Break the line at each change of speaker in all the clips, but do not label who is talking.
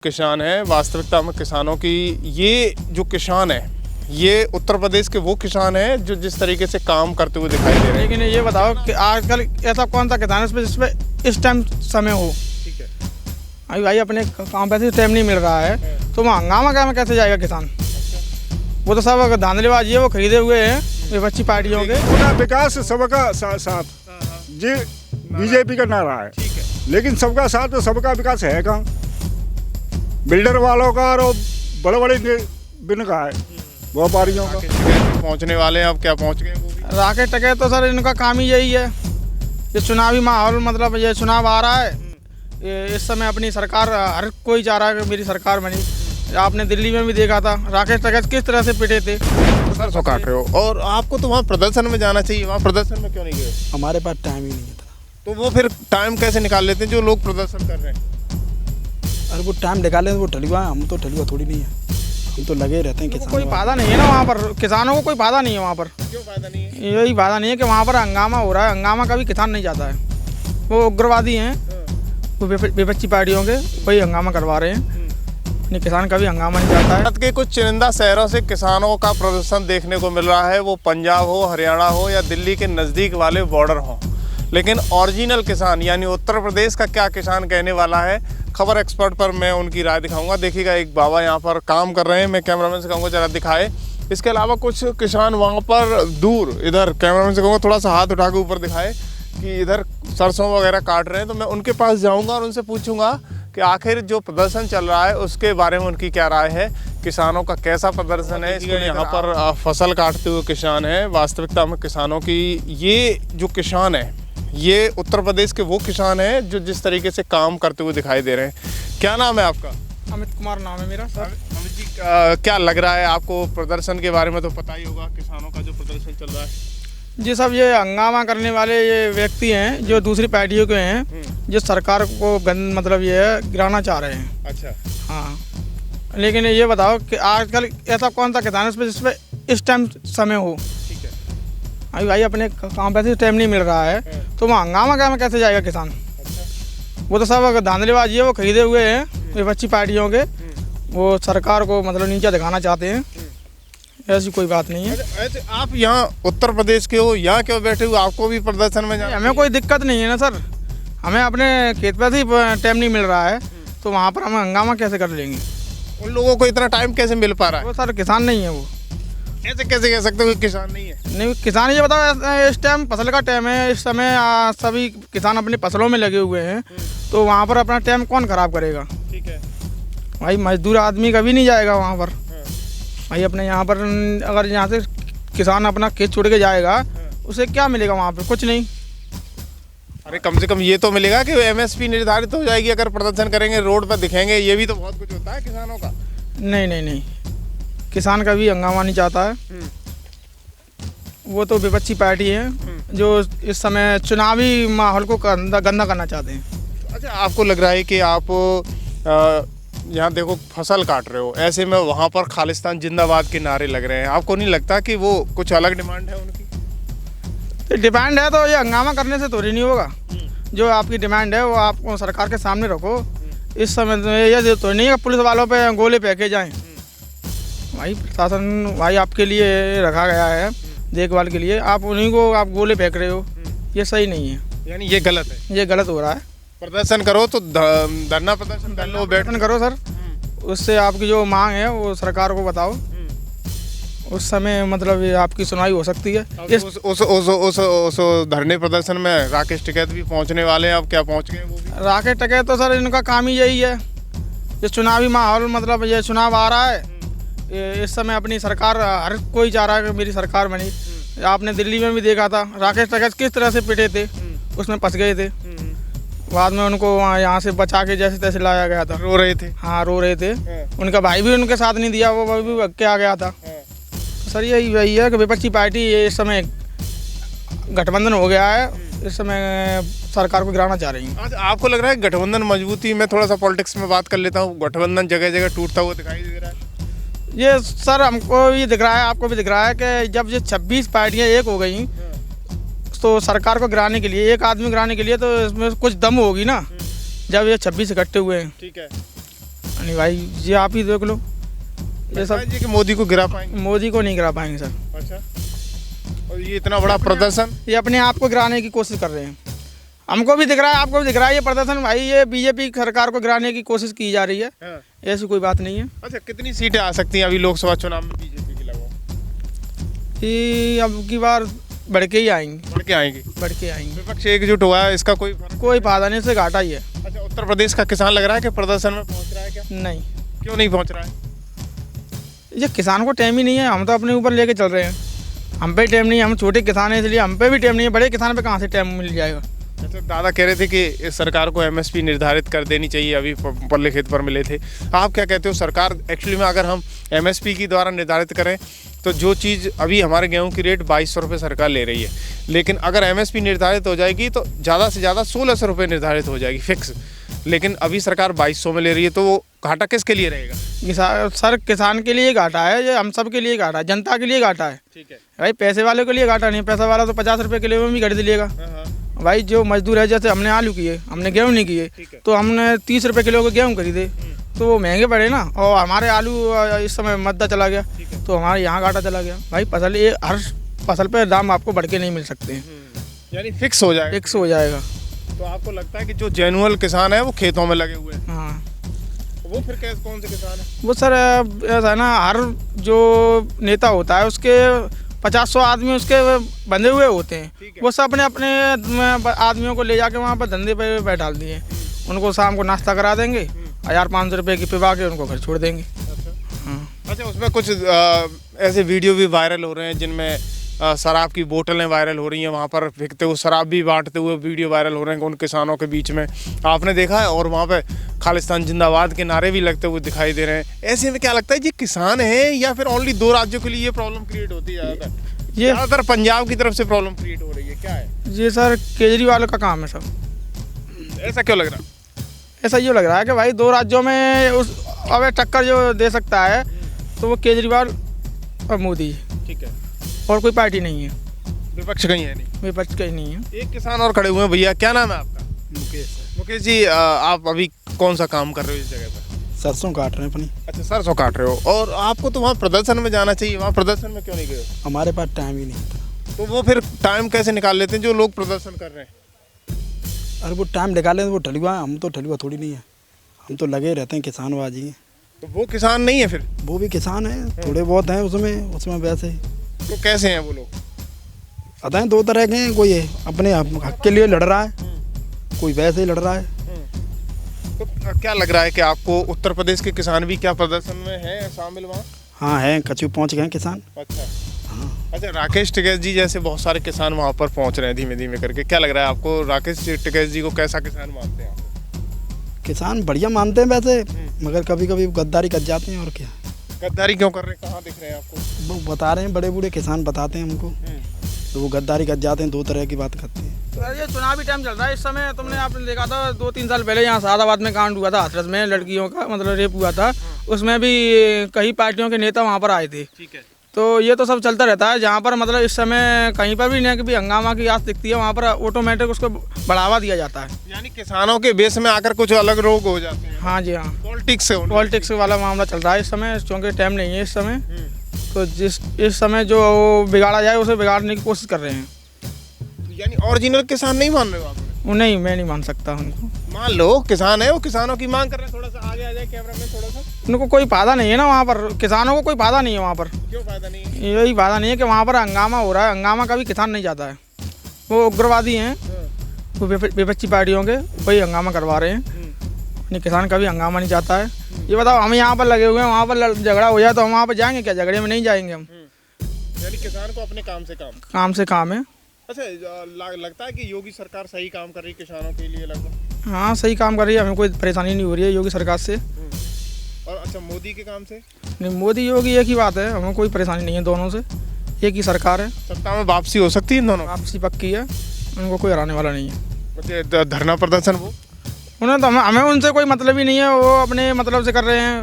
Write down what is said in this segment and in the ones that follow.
किसान है। वास्तविकता में किसानों की ये जो किसान है ये उत्तर प्रदेश के वो किसान है जो जिस तरीके से काम करते हुए दिखाई दे रहे हैं।
लेकिन ये बताओ कि आजकल ऐसा कौन सा किसान है जिसपे इस टाइम समय हो।
ठीक है।
अभी भाई अपने काम पे से टाइम नहीं मिल रहा है तो वहाँ हंगामा क्या में कैसे जाएगा किसान। वो तो सब धांधलीबाजी है, वो खरीदे हुए हैं विपक्षी पार्टियों के।
पूरा विकास सबका साथ जी बीजेपी का नारा है।
ठीक है।
लेकिन सबका साथ तो सबका विकास है कहाँ। बिल्डर वालों का और बड़े बड़े बिन का है व्यापारियों का।
पहुंचने वाले हैं, अब क्या पहुंच गए वो भी।
राकेश टकैत तो सर इनका काम ही यही है। ये चुनावी माहौल, मतलब ये चुनाव आ रहा है, ये इस समय अपनी सरकार हर कोई चाह रहा है कि मेरी सरकार बनी। आपने दिल्ली में भी देखा था राकेश टकैत किस तरह से पिटे थे।
सरसों काट रहे हो और आपको तो वहाँ प्रदर्शन में जाना चाहिए, वहाँ प्रदर्शन में क्यों नहीं गए?
हमारे पास टाइम ही नहीं था।
तो वो फिर टाइम कैसे निकाल लेते हैं जो लोग प्रदर्शन कर रहे हैं?
अरे वो टाइम निकाले वो ठलुआ, हम तो ठलुआ थोड़ी नहीं है, हम तो लगे रहते हैं। कोई फायदा नहीं है ना वहाँ पर, किसानों को कोई फायदा नहीं है वहाँ पर।
क्यों फायदा नहीं है?
यही फायदा नहीं है कि वहाँ पर हंगामा हो रहा है। हंगामा कभी किसान नहीं जाता है, वो उग्रवादी हैं, वो विपक्षी पार्टियों के, वही हंगामा करवा रहे हैं। नहीं, किसान कभी हंगामा नहीं जाता है।
भारत के कुछ चुनिंदा शहरों से किसानों का प्रदर्शन देखने को मिल रहा है, वो पंजाब हो, हरियाणा हो या दिल्ली के नज़दीक वाले बॉर्डर हों। लेकिन ओरिजिनल किसान यानी उत्तर प्रदेश का क्या किसान कहने वाला है, खबर एक्सपर्ट पर मैं उनकी राय दिखाऊंगा। देखिएगा एक बाबा यहाँ पर काम कर रहे हैं, मैं कैमरामैन से कहूँगा जरा दिखाए। इसके अलावा कुछ किसान वहाँ पर दूर, इधर कैमरामैन से कहूँगा थोड़ा सा हाथ उठा के ऊपर दिखाए कि इधर सरसों वगैरह काट रहे हैं। तो मैं उनके पास जाऊँगा और उनसे पूछूंगा कि आखिर जो प्रदर्शन चल रहा है उसके बारे में उनकी क्या राय है, किसानों का कैसा प्रदर्शन है। इसलिए यहाँ पर फसल काटते हुए किसान है। वास्तविकता में किसानों की ये जो किसान है ये उत्तर प्रदेश के वो किसान है जो जिस तरीके से काम करते हुए दिखाई दे रहे हैं। क्या नाम है आपका?
अमित कुमार नाम है मेरा सर।
अमित जी, क्या लग रहा है आपको? प्रदर्शन के बारे में तो पता ही होगा, किसानों का जो प्रदर्शन चल रहा है।
जी सब ये हंगामा करने वाले ये व्यक्ति हैं जो दूसरी पार्टियों के हैं, जो सरकार को मतलब ये गिराना चाह रहे हैं।
अच्छा।
हाँ, लेकिन ये बताओ कि आजकल ऐसा कौन सा किसान है जिसपे इस टाइम समय हो।
ठीक है।
अभी भाई अपने काम पे से टाइम नहीं मिल रहा है तो वहाँ हंगामा क्या में कैसे जाएगा किसान।
अच्छा।
वो तो सब धांधलीबाजी है, वो खरीदे हुए हैं विपक्षी पार्टियों के, वो सरकार को मतलब नीचा दिखाना चाहते हैं। ऐसी कोई बात नहीं है।
ऐसे आप यहाँ उत्तर प्रदेश के हो, यहाँ क्यों बैठे हो? आपको भी प्रदर्शन में जाना?
हमें कोई दिक्कत नहीं है ना सर, हमें अपने खेत पर ही टाइम नहीं मिल रहा है तो वहाँ पर हम हंगामा कैसे कर लेंगे।
उन लोगों को इतना टाइम कैसे मिल पा रहा है?
वो सर किसान नहीं है, वो
ऐसे कैसे कह सकते हो कि किसान नहीं है?
नहीं, किसान ये बताओ इस टाइम फसल का टाइम है, इस समय सभी किसान अपनी फसलों में लगे हुए हैं तो वहाँ पर अपना टाइम कौन ख़राब करेगा।
ठीक है।
भाई मजदूर आदमी कभी नहीं जाएगा वहाँ पर। भाई अपने यहाँ पर अगर यहाँ से किसान अपना खेत छोड़ के जाएगा उसे क्या मिलेगा वहाँ पर? कुछ नहीं।
अरे कम से कम ये तो मिलेगा कि एमएसपी निर्धारित हो जाएगी अगर प्रदर्शन करेंगे, रोड पर दिखेंगे। ये भी तो बहुत कुछ होता है किसानों का।
नहीं नहीं नहीं, किसान कभी हंगामा नहीं चाहता है। वो तो विपक्षी पार्टी है जो इस समय चुनावी माहौल को गंदा करना चाहते हैं।
अच्छा, आपको लग रहा है कि आप यहाँ देखो फसल काट रहे हो, ऐसे में वहाँ पर खालिस्तान जिंदाबाद के नारे लग रहे हैं, आपको नहीं लगता कि वो कुछ अलग डिमांड है उनकी?
तो डिमांड है तो ये हंगामा करने से थोड़ी नहीं होगा। जो आपकी डिमांड है वो आप सरकार के सामने रखो। इस समय तो ये तो नहीं है पुलिस वालों पे गोले फेंके जाएं। भाई प्रशासन भाई आपके लिए रखा गया है देखभाल के लिए, आप उन्हीं को आप गोले फेंक रहे हो, ये सही नहीं है।
यानी ये गलत है?
ये गलत हो रहा है।
प्रदर्शन करो तो धरना प्रदर्शन कर लो, बैठन
करो सर, उससे आपकी जो मांग है वो सरकार को बताओ, उस समय मतलब ये आपकी सुनवाई हो सकती है।
उस धरने प्रदर्शन में राकेश टकैत भी पहुंचने वाले हैं, अब क्या पहुंच गए वो भी?
राकेश टकैत तो सर इनका काम ही यही है, ये चुनावी माहौल, मतलब ये चुनाव आ रहा है, ये इस समय अपनी सरकार हर कोई चाह रहा है कि मेरी सरकार बनी। आपने दिल्ली में भी देखा था राकेश टकैत किस तरह से पिटे थे, उसमें फंस गए थे। बाद में उनको यहाँ से बचा के जैसे तैसे लाया गया था।
रो रहे थे?
हाँ रो रहे थे। उनका भाई भी उनके साथ नहीं दिया, वो भी भाग के आ गया था। सर यही है कि विपक्षी पार्टी ये इस समय गठबंधन हो गया है, इस समय सरकार को गिराना चाह रही है।
आज आपको लग रहा है गठबंधन मजबूती? मैं थोड़ा सा पॉलिटिक्स में बात कर लेता हूँ, गठबंधन जगह जगह टूटता हुआ दिखाई दे रहा है।
ये सर हमको भी दिख रहा है, आपको भी दिख रहा है कि जब ये 26 पार्टियाँ एक हो गई तो सरकार को गिराने के लिए, एक आदमी गिराने के लिए तो इसमें कुछ दम होगी ना, जब ये 26 इकट्ठे हुए हैं।
ठीक है।
नहीं भाई, ये आप ही देख लो, ये सब
कि मोदी को गिरा पाएंगे?
मोदी को नहीं गिरा पाएंगे सर।
अच्छा, और ये इतना बड़ा प्रदर्शन?
ये अपने आप को गिराने की कोशिश कर रहे हैं। हमको भी दिख रहा है, आपको भी दिख रहा है ये प्रदर्शन भाई, ये बीजेपी सरकार को गिराने की कोशिश की जा रही है।
हाँ।
ऐसी कोई बात नहीं है।
अच्छा, कितनी सीटें आ सकती हैं अभी लोकसभा चुनाव में बीजेपी की लगभग?
ये अब की बार बढ़ के ही आएंगे,
बढ़ के आएंगी?
बढ़ के आएंगे।
विपक्ष एकजुट हुआ है, इसका कोई फर्क?
कोई फायदा नहीं, इससे घाटा ही है।
अच्छा, उत्तर प्रदेश का किसान लग रहा है कि प्रदर्शन में पहुंच रहा है क्या?
नहीं,
क्यों नहीं पहुंच रहा है?
ये किसान को टाइम ही नहीं है, हम तो अपने ऊपर लेके चल रहे हैं। हम पे टाइम नहीं है, हम छोटे किसान हैं इसलिए हम पे भी टाइम नहीं है, बड़े किसान पे कहाँ से टाइम मिल जाएगा।
अच्छा, दादा कह रहे थे कि इस सरकार को एमएसपी निर्धारित कर देनी चाहिए, अभी पल्ले खेत पर मिले थे। आप क्या कहते हो? सरकार एक्चुअली में अगर हम एमएसपी की द्वारा निर्धारित करें तो जो चीज़ अभी हमारे गेहूं की रेट 2200 रुपये सरकार ले रही है, लेकिन अगर एमएसपी निर्धारित हो जाएगी तो ज़्यादा से ज़्यादा 1600 रुपये निर्धारित हो जाएगी फिक्स, लेकिन अभी सरकार 2200 में ले रही है, तो वो घाटा किसके लिए रहेगा?
सर किसान के लिए घाटा है, ये हम सब के लिए घाटा है, जनता के लिए घाटा है।
ठीक है
भाई, पैसे वाले के लिए घाटा नहीं, पैसा वाला तो 50 रुपये किलो में भी खरीद लेगा। भाई जो मजदूर है, जैसे हमने आलू किए, हमने गेहूँ नहीं किए, तो हमने 30 रुपये किलो के गेहूँ खरीदे, तो वो महंगे पड़े ना, और हमारे आलू इस समय मद्दा चला गया, तो हमारे यहाँ घाटा चला गया। भाई फसल, ये हर फसल पे दाम आपको बढ़ के नहीं मिल सकते हैं,
यानी फिक्स हो जाएगा?
फिक्स हो जाएगा।
तो आपको लगता है कि जो जेन्युइन किसान है वो खेतों में लगे हुए हैं?
हाँ,
वो फिर कैसे, कौन से किसान है
वो सर ऐसा है ना, हर जो नेता होता है उसके 50-100 आदमी उसके बंधे हुए होते हैं, वो सब अपने अपने आदमियों को ले जाके वहाँ पर धंधे पे बैठा दिए, उनको शाम को नाश्ता करा देंगे, 1500 रुपये की पिवा के उनको घर छोड़ देंगे। हाँ।
अच्छा, उसमें कुछ ऐसे वीडियो भी वायरल हो रहे हैं जिनमें शराब की बोतलें वायरल हो रही हैं, वहाँ पर फेंकते हुए शराब भी बांटते हुए वीडियो वायरल हो रहे हैं उन किसानों के बीच में, आपने देखा है? और वहाँ पे खालिस्तान जिंदाबाद के नारे भी लगते हुए दिखाई दे रहे हैं। ऐसे में क्या लगता है, ये किसान है या फिर ओनली 2 राज्यों के लिए ये प्रॉब्लम क्रिएट होती है? ज़्यादातर पंजाब की तरफ से प्रॉब्लम क्रिएट हो रही है, क्या है?
ये सर केजरीवाल का काम है सब।
ऐसा क्यों लग रहा है?
ऐसा ये लग रहा है कि भाई 2 राज्यों में उस अब टक्कर जो दे सकता है तो वो केजरीवाल और मोदी।
ठीक है,
और कोई पार्टी नहीं है,
विपक्ष कहीं है नहीं?
विपक्ष कहीं नहीं है।
एक किसान और खड़े हुए हैं, भैया क्या नाम है आपका?
मुकेश।
मुकेश जी, आप अभी कौन सा काम कर रहे हो इस जगह पर?
सरसों काट रहे हैं अपनी।
अच्छा, सरसों काट रहे हो, और आपको तो वहाँ प्रदर्शन में जाना चाहिए, वहाँ प्रदर्शन में क्यों नहीं गए?
हमारे पास टाइम ही नहीं था।
तो वो फिर टाइम कैसे निकाल लेते हैं जो लोग प्रदर्शन कर रहे हैं?
अरे वो टाइम निकाले तो वो ठलुआ है, हम तो ठलुआ थोड़ी नहीं है, हम तो लगे रहते हैं, किसानबाजी हैं।
तो वो किसान नहीं है फिर?
वो भी किसान है, थोड़े बहुत हैं उसमें वैसे।
तो कैसे हैं वो लोग?
पता है 2 तरह के हैं, कोई अपने हक के लिए लड़ रहा है, कोई वैसे ही लड़ रहा है।
तो क्या लग रहा है कि आपको उत्तर प्रदेश के किसान भी क्या प्रदर्शन में हैं शामिल वहाँ?
हाँ है, कछु पहुँच गए हैं किसान।
अच्छा
हाँ।
अच्छा, राकेश टिकैत जी जैसे बहुत सारे किसान वहाँ पर पहुँच रहे हैं धीमे धीमे करके, क्या लग रहा है आपको? राकेश टिकैत जी को कैसा किसान मानते हैं आप?
किसान बढ़िया मानते हैं वैसे, मगर कभी कभी गद्दारी कर जाते हैं। और क्या
गद्दारी क्यों कर रहे हैं, कहाँ दिख रहे हैं आपको?
वो बता रहे हैं, बड़े बूढ़े किसान बताते हैं हमको, तो वो गद्दारी कर जाते हैं, 2 तरह की बात करते हैं।
ये चुनावी टाइम चल रहा है इस समय, तुमने आपने देखा था 2-3 साल पहले यहाँ सादाबाद में कांड हुआ था, हाथरस में लड़कियों का मतलब रेप हुआ था, उसमें भी कई पार्टियों के नेता वहाँ पर आए थे।
ठीक है।
तो ये तो सब चलता रहता है, जहाँ पर मतलब इस समय कहीं पर भी नहीं कि भी हंगामा की आस दिखती है, वहाँ पर ऑटोमेटिक उसको बढ़ावा दिया जाता है।
यानी किसानों के बेस में आकर कुछ अलग रोग हो जाते हैं?
हाँ जी, हाँ,
पॉलिटिक्स
वाला मामला चल रहा है इस समय, क्योंकि टाइम नहीं है इस समय, तो इस समय जो बिगाड़ा जाए उसे बिगाड़ने की कोशिश कर रहे हैं।
यानी ओरिजिनल किसान नहीं मान रहे हो आप?
नहीं, मैं नहीं मान सकता उनको।
मान लो किसान है, वो किसानों की मांग कर रहे हैं, थोड़ा सा आगे आ जाए कैमरा में थोड़ा सा।
उनको कोई फायदा नहीं है ना वहाँ पर, किसानों को कोई फायदा नहीं है वहाँ पर।
क्यों फायदा नहीं है?
यही फायदा नहीं है कि वहाँ पर हंगामा हो रहा है, हंगामा का भी किसान नहीं जाता है, वो उग्रवादी हैं, वो विपक्षी पार्टियों के, वही हंगामा करवा रहे हैं, नहीं किसान का भी हंगामा नहीं चाहता है। ये बताओ, हम यहाँ पर लगे हुए हैं, वहाँ पर झगड़ा हो जाए तो हम वहाँ पर जाएंगे क्या? झगड़े में नहीं जाएंगे हम।
यानी किसान को अपने काम
से काम है।
अच्छा, लगता है कि योगी सरकार सही काम कर रही है किसानों के लिए लगभग?
हाँ, सही काम कर रही है, हमें कोई परेशानी नहीं हो रही है योगी सरकार से।
और अच्छा, मोदी के काम से?
नहीं, मोदी योगी एक ही बात है, हमें कोई परेशानी नहीं है, दोनों से एक ही सरकार है।
सत्ता में वापसी हो सकती है इन दोनों?
वापसी पक्की है, उनको कोई हराने वाला नहीं है।
धरना प्रदर्शन वो
उन्हें तो हमें उनसे कोई मतलब ही नहीं है, वो अपने मतलब से कर रहे हैं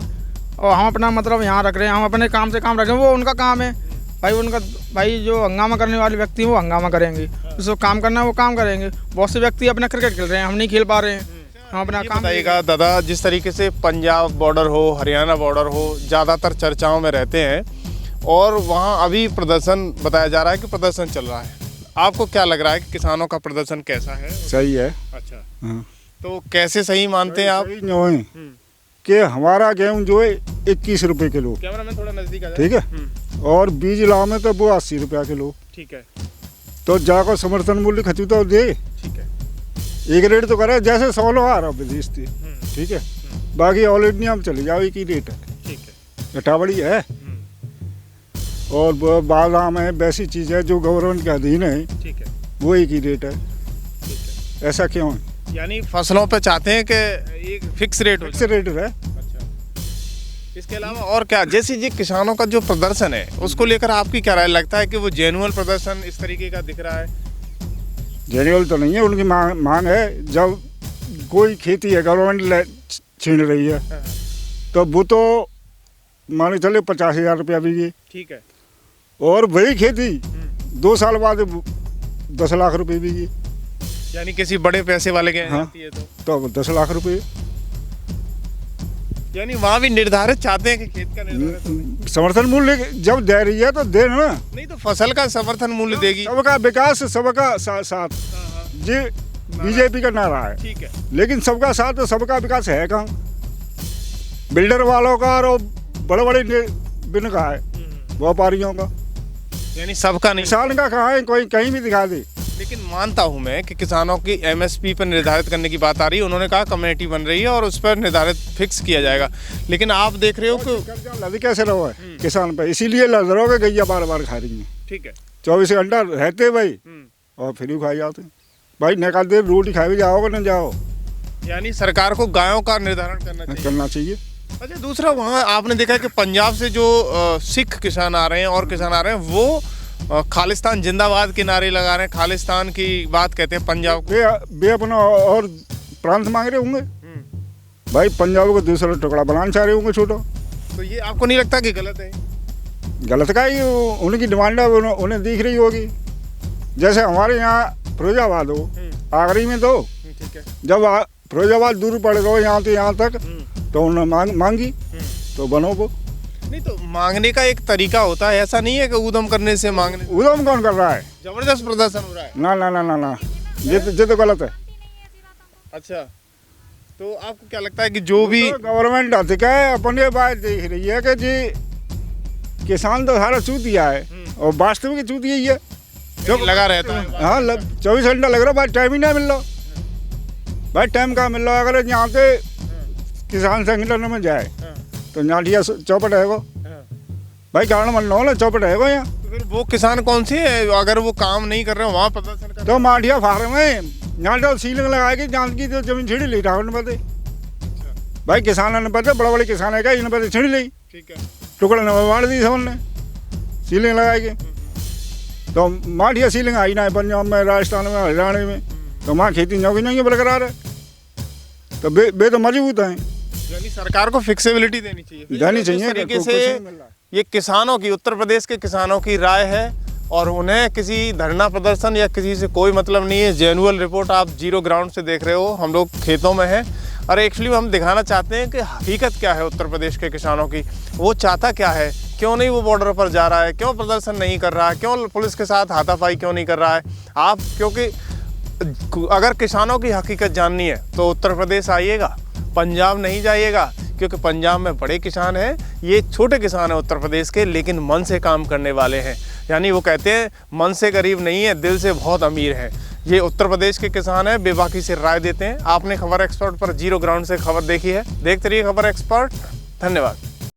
और हम अपना मतलब यहाँ रख रहे हैं, हम अपने काम से काम रख रहे हैं, वो उनका काम है भाई जो हंगामा करने वाले व्यक्ति हैं वो हंगामा करेंगे, जिसको काम करना है वो काम करेंगे। बहुत से व्यक्ति अपना क्रिकेट खेल रहे हैं, हम नहीं खेल पा रहे हैं, हम अपना
ये
काम
बताइएगा दादा, जिस तरीके से पंजाब बॉर्डर हो, हरियाणा बॉर्डर हो, ज़्यादातर चर्चाओं में रहते हैं और वहाँ अभी प्रदर्शन बताया जा रहा है कि प्रदर्शन चल रहा है, आपको क्या लग रहा है कि किसानों का प्रदर्शन कैसा है?
सही है।
अच्छा,
हाँ।
तो कैसे सही मानते हैं आप?
सही जो है कि हमारा गेहूँ जो है 21 रुपए किलो,
कैमरा में थोड़ा नजदीक आ जाए।
ठीक है, और बीज लाओ में तो वो 80 रुपया किलो,
ठीक है,
तो जाकर समर्थन मूल्य खचू तो दे,
ठीक है,
एक रेट तो करे जैसे 100 आ रहा विदेश से, ठीक है, बाकी ऑल इंडिया में चले जाओ एक ही रेट है,
ठीक है,
गठावड़ी है और बादाम है, वैसी चीज़ है जो गवर्नमेंट के अधीन है,
ठीक है,
वो एक ही रेट है।
ठीक है।
ऐसा क्यों है?
यानी फसलों पे चाहते हैं कि एक फिक्स रेट हो
फिक्स
जाए।
रेट है।
अच्छा, इसके अलावा और क्या, जैसे ये किसानों का जो प्रदर्शन है उसको लेकर आपकी क्या राय, लगता है कि वो जेन्युइन प्रदर्शन इस तरीके का दिख रहा है?
जेन्युइन तो नहीं है, उनकी मांग है। जब कोई खेती है गवर्नमेंट छीन रही है तो वो तो मान के चले 50,000 रुपया बीघे,
ठीक है,
और वही खेती 2 साल बाद 10 लाख रुपए बीघे,
यानी किसी बड़े पैसे वाले के यहाँ
हाँ।
आती है
तो 10 लाख रुपए
यानी वहाँ भी निर्धारित चाहते हैं कि खेत का निर्धारित
समर्थन मूल्य जब दे रही है तो दे ना।
नहीं तो फसल का समर्थन मूल्य देगी।
सबका विकास सबका साथ जी बीजेपी का नारा है,
ठीक है,
लेकिन सबका साथ तो सबका विकास है कहाँ? बिल्डर वालों का और बड़े बड़े बिन का है, व्यापारियों का,
यानी सबका नहीं।
किसान का कहाँ है? कोई कहीं भी दिखा दे।
लेकिन मानता हूं मैं कि किसानों की एमएसपी पर निर्धारित करने की बात आ रही है, उन्होंने कहा कमेटी बन रही है और उस पर निर्धारित फिक्स किया जाएगा, लेकिन आप देख रहे हो कि
कर्जा लद कैसे रहो है किसान पे, इसीलिए लद रहो कि गैया बार बार खा रही है,
ठीक है,
24 घंटा रहते भाई और फिर भी खाई जाते भाई, निकाल दे रोटी खाए भी जाओगे न जाओ,
यानी सरकार को गायों का निर्धारण करना चाहिए। अच्छा, दूसरा वहाँ आपने देखा है कि पंजाब से जो सिख किसान आ रहे हैं और किसान आ रहे हैं वो खालिस्तान जिंदाबाद के नारे लगा रहे हैं, खालिस्तान की बात कहते हैं पंजाब को।
बे अपना और प्रांत मांग रहे होंगे भाई, पंजाब को दूसरा टुकड़ा बनाना चाह रहे होंगे छोटा।
तो ये आपको नहीं लगता कि गलत है?
गलत का ही उनकी डिमांड है, उन्हें दिख रही होगी। जैसे हमारे यहाँ फिरोजाबाद हो, आगरी में तो
ठीक है,
जब फिरोजाबाद दूर पड़ गए यहाँ से यहाँ तक तो उन्होंने मांगी तो बनो वो।
नहीं तो मांगने का एक तरीका होता है, ऐसा नहीं है कि ऊधम करने से मांगने।
उधम कौन कर रहा है?
जबरदस्त प्रदर्शन हो रहा है।
ना ना ना ना ना, ये तो गलत है।
अच्छा, तो आपको क्या लगता है कि जो भी
गवर्नमेंट अधिक है अपने बात देख रही है कि जी किसान तो सारा चूतिया है और वास्तविक चूतिया ही है,
जो लगा रहता है।
हाँ 24 घंटा लग रहा भाई, टाइम ही नहीं मिल रहा भाई, टाइम कहाँ मिल रहा? अगर यहाँ से किसान संगठन में जाए तो नाटिया चौपट है वो भाई, कारण मन लो ना चौपट है वो यहाँ।
तो फिर वो किसान कौन से है अगर वो काम नहीं कर रहे हैं वहाँ प्रदर्शन कर?
तो माठिया फार्म है, नाटा सीलिंग लगाएगी जान की तो जमीन छिड़ी ली रावण पते भाई, किसानों ने पता बड़े बड़े किसान है क्या, इन्हें पता छिड़ी ली,
ठीक है,
टुकड़े ने बांट दी सबने सीलिंग लगाएगी। तो माठिया सीलिंग आई ना है पंजाब में, राजस्थान में, हरियाणा में, तो वहाँ खेती नौकरी नहीं है बरकरार है, तो बे तो मजबूत हैं।
यानी सरकार को फिक्सिबिलिटी देनी चाहिए।
देनी चाहिए।
जिस तरीके से ये किसानों की, उत्तर प्रदेश के किसानों की राय है और उन्हें किसी धरना प्रदर्शन या किसी से कोई मतलब नहीं है। जेन्युइन रिपोर्ट आप जीरो ग्राउंड से देख रहे हो, हम लोग खेतों में हैं और एक्चुअली हम दिखाना चाहते हैं कि हकीकत क्या है उत्तर प्रदेश के किसानों की, वो चाहता क्या है, क्यों नहीं वो बॉर्डर पर जा रहा है, क्यों प्रदर्शन नहीं कर रहा है, क्यों पुलिस के साथ हाथापाई क्यों नहीं कर रहा है। आप क्योंकि अगर किसानों की हकीकत जाननी है तो उत्तर प्रदेश आइएगा, पंजाब नहीं जाइएगा, क्योंकि पंजाब में बड़े किसान हैं, ये छोटे किसान हैं उत्तर प्रदेश के, लेकिन मन से काम करने वाले हैं। यानी वो कहते हैं मन से गरीब नहीं है, दिल से बहुत अमीर है। ये उत्तर प्रदेश के किसान हैं, बेबाकी से राय देते हैं। आपने खबर एक्सपर्ट पर जीरो ग्राउंड से खबर देखी है, देखते रहिए खबर एक्सपर्ट। धन्यवाद।